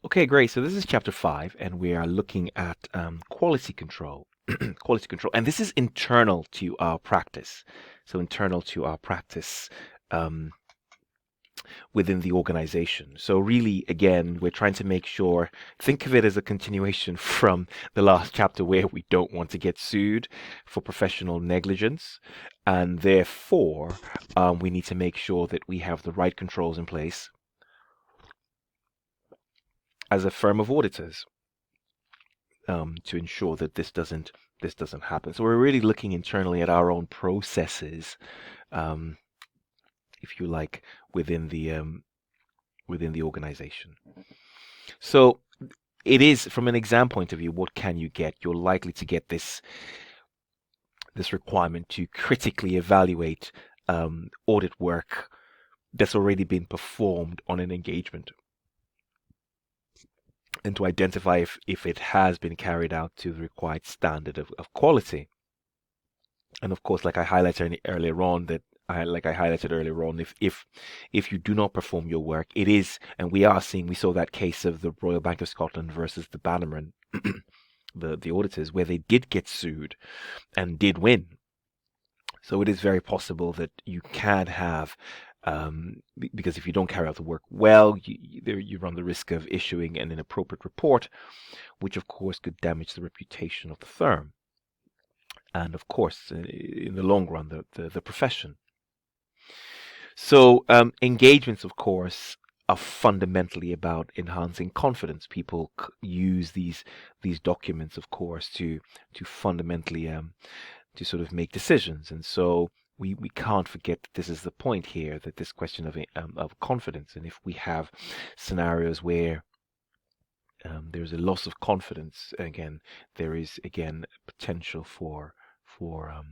Okay, great. So this is chapter 5, and we are looking at quality control. Quality control. And this is internal to our practice. So internal to our practice um, within the organization. So really, again, we're trying to make sure, think of it as a continuation from the last chapter where we don't want to get sued for professional negligence. And therefore, we need to make sure that we have the right controls in place as a firm of auditors. To ensure that this doesn't happen. So we're really looking internally at our own processes, um, if you like, within the organization. So it is from an exam point of view. What can you get? You're likely to get this requirement to critically evaluate audit work that's already been performed on an engagement, and to identify if it has been carried out to the required standard of quality. And of course, like I highlighted earlier on, if you do not perform your work, it is, and we saw that case of the Royal Bank of Scotland versus the Bannerman, the auditors, where they did get sued and did win. So it is very possible that you can have, because if you don't carry out the work well, you run the risk of issuing an inappropriate report, which of course could damage the reputation of the firm, and of course, in the long run, the profession. So engagements, of course, are fundamentally about enhancing confidence. People use these documents, of course, to fundamentally to sort of make decisions, and so we can't forget that this is the point here, that this question of confidence, and if we have scenarios where there's a loss of confidence, again, there is again potential for a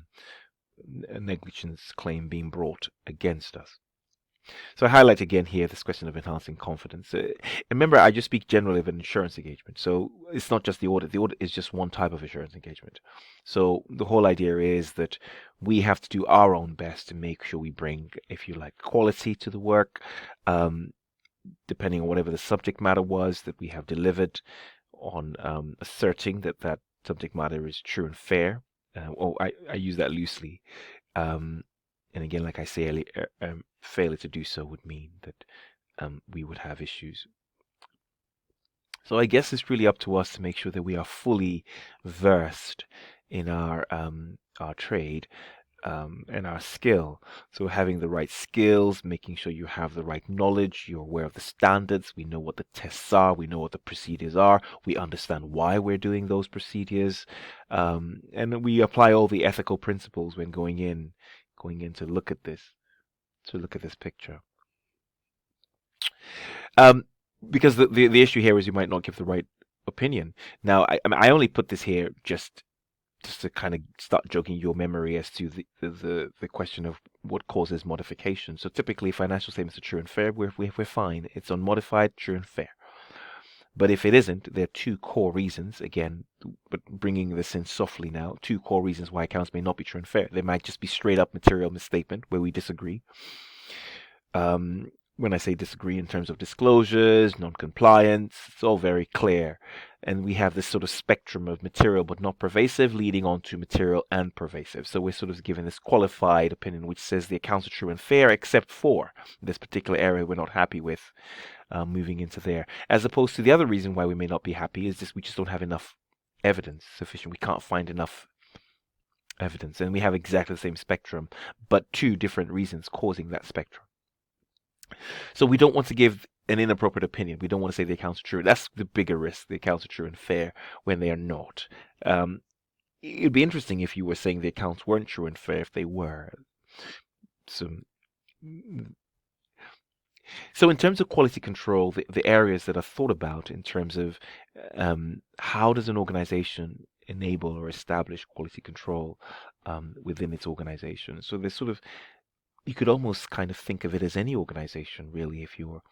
negligence claim being brought against us. So I highlight again here this question of enhancing confidence. Remember, I just speak generally of an insurance engagement. So it's not just the audit. The audit is just one type of insurance engagement. So the whole idea is that we have to do our own best to make sure we bring, if you like, quality to the work, um, depending on whatever the subject matter was that we have delivered on, asserting that that subject matter is true and fair. I use that loosely. Um, and again, like I say earlier, failure to do so would mean that we would have issues. So I guess it's really up to us to make sure that we are fully versed in our trade, and our skill. So having the right skills, making sure you have the right knowledge, you're aware of the standards, we know what the tests are, we know what the procedures are, we understand why we're doing those procedures, and we apply all the ethical principles when going in to look at this picture. Um, because the issue here is you might not give the right opinion. Now, I only put this here just to kind of start jogging your memory as to the question of what causes modification. So typically, financial statements are true and fair. We're fine. It's unmodified, true and fair. But if it isn't, there are two core reasons. Again, but bringing this in softly now, two core reasons why accounts may not be true and fair. They might just be straight up material misstatement where we disagree. When I say disagree in terms of disclosures, non-compliance, it's all very clear. And we have this sort of spectrum of material but not pervasive leading on to material and pervasive. So we're sort of given this qualified opinion which says the accounts are true and fair except for this particular area we're not happy with, moving into there. As opposed to the other reason why we may not be happy is just we just don't have enough evidence sufficient. We can't find enough evidence. And we have exactly the same spectrum, but two different reasons causing that spectrum. So we don't want to give an inappropriate opinion. We don't want to say the accounts are true. That's the bigger risk. The accounts are true and fair when they are not. It'd be interesting if you were saying the accounts weren't true and fair if they were. So, so in terms of quality control, the areas that are thought about in terms of how does an organization enable or establish quality control within its organization. So there's sort of, you could almost kind of think of it as any organization, really, if you're,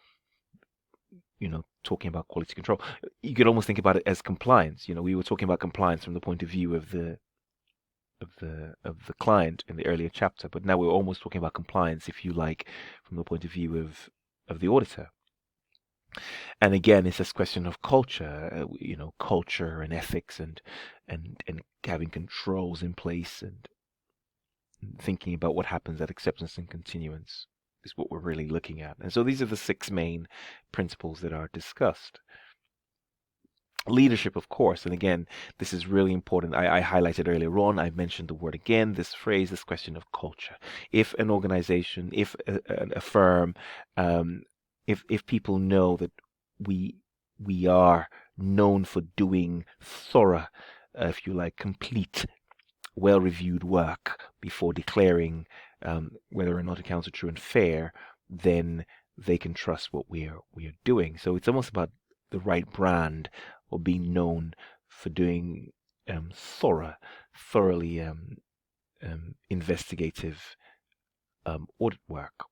talking about quality control. You could almost think about it as compliance. We were talking about compliance from the point of view of the client in the earlier chapter, but now we're almost talking about compliance, if you like, from the point of view of the auditor. And again, it's this question of culture, culture and ethics, and having controls in place, and thinking about what happens at acceptance and continuance is what we're really looking at. And so these are the six main principles that are discussed. Leadership, of course, and again, this is really important. I highlighted earlier on, I mentioned the word again, this phrase, this question of culture. If an organization, if a firm, um, if people know that we we are known for doing thorough, if you like, complete, well-reviewed work before declaring whether or not accounts are true and fair, then they can trust what we are doing. So it's almost about the right brand, or being known for doing thoroughly investigative audit work.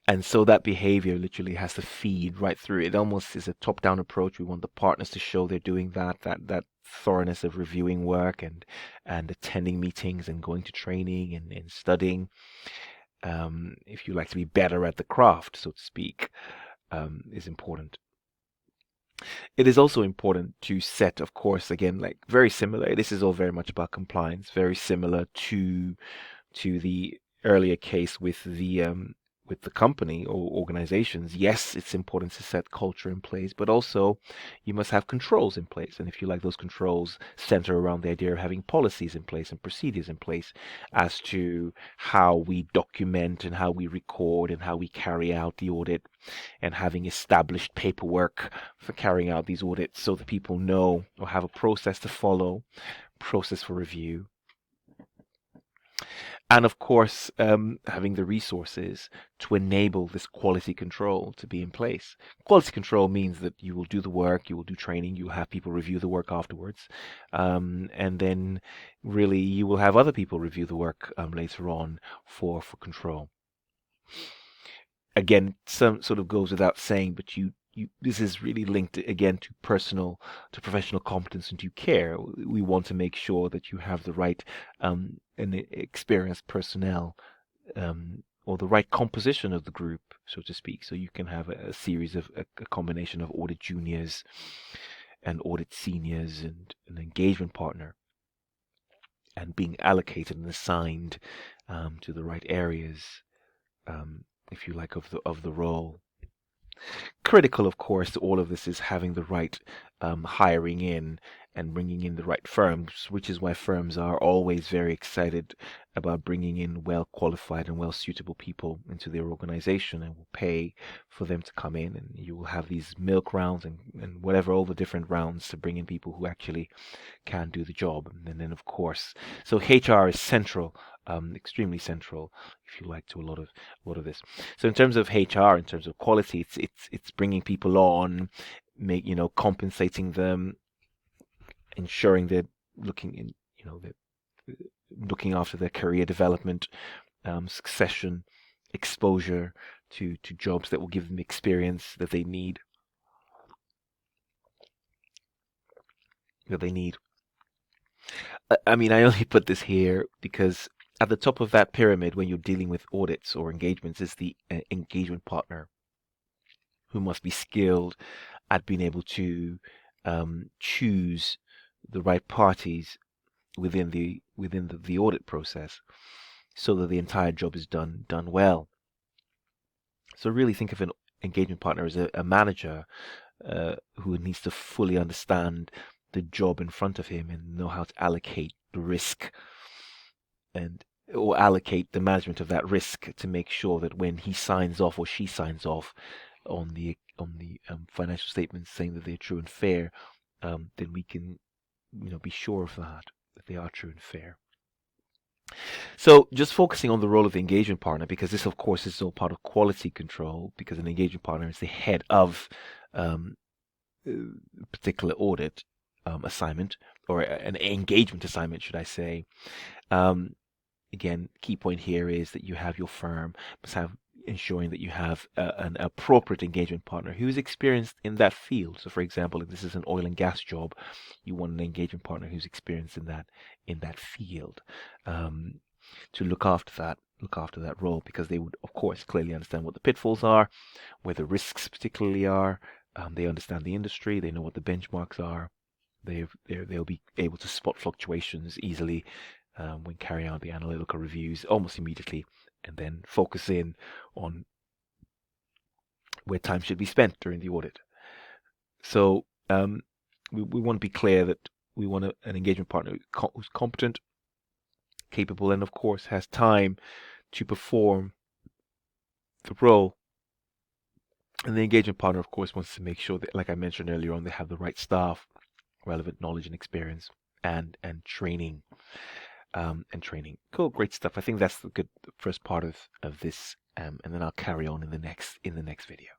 And so that behavior literally has to feed right through. It almost is a top-down approach. We want the partners to show they're doing that thoroughness of reviewing work, and attending meetings, and going to training, and studying. If you like to be better at the craft, so to speak, is important. It is also important to set, of course, again, like very similar. This is all very much about compliance, very similar to the earlier case with the company or organizations. Yes, it's important to set culture in place, but also you must have controls in place. And if you like, those controls center around the idea of having policies in place and procedures in place as to how we document and how we record and how we carry out the audit, and having established paperwork for carrying out these audits so that people know or have a process to follow, process for review. And of course, having the resources to enable this quality control to be in place. Quality control means that you will do the work, you will do training, you will have people review the work afterwards, and then really you will have other people review the work later on for control. Again, some sort of goes without saying, but this is really linked again to professional competence and to care. We want to make sure that you have the right and experienced personnel, or the right composition of the group, so to speak. So you can have a series of a combination of audit juniors and audit seniors and an engagement partner, and being allocated and assigned to the right areas, if you like, of the role. Critical, of course, to all of this is having the right hiring in and bringing in the right firms, which is why firms are always very excited about bringing in well qualified and well suitable people into their organization, and will pay for them to come in. And you will have these milk rounds and whatever, all the different rounds to bring in people who actually can do the job. And then, of course, so HR is central, extremely central, if you like, to a lot of this. So in terms of HR, in terms of quality, it's bringing people on, compensating them, ensuring they're looking in, that looking after their career development, succession, exposure to jobs that will give them experience that they need. I mean, I only put this here because at the top of that pyramid, when you're dealing with audits or engagements, is the engagement partner, who must be skilled at being able to choose the right parties within the audit process, so that the entire job is done well. So really think of an engagement partner as a manager who needs to fully understand the job in front of him and know how to allocate the risk, or allocate the management of that risk, to make sure that when he signs off or she signs off on the financial statements saying that they're true and fair, then we can be sure of that they are true and fair. So just focusing on the role of the engagement partner, because this, of course, is all part of quality control, because an engagement partner is the head of a particular audit assignment, or an engagement assignment, should I say. Again, key point here is that you have your firm must have ensuring that you have an appropriate engagement partner who is experienced in that field. So, for example, if this is an oil and gas job, you want an engagement partner who's experienced in that field, to look after that. look after that role, because they would, of course, clearly understand what the pitfalls are, where the risks particularly are. They understand the industry. They know what the benchmarks are. They'll be able to spot fluctuations easily when carrying out the analytical reviews almost immediately, and then focus in on where time should be spent during the audit. So we want to be clear that we want an engagement partner who's competent, capable, and of course has time to perform the role. And the engagement partner, of course, wants to make sure that, like I mentioned earlier on, they have the right staff, relevant knowledge and experience, and training. Cool, great stuff. I think that's the good first part of this, and then I'll carry on in the next video.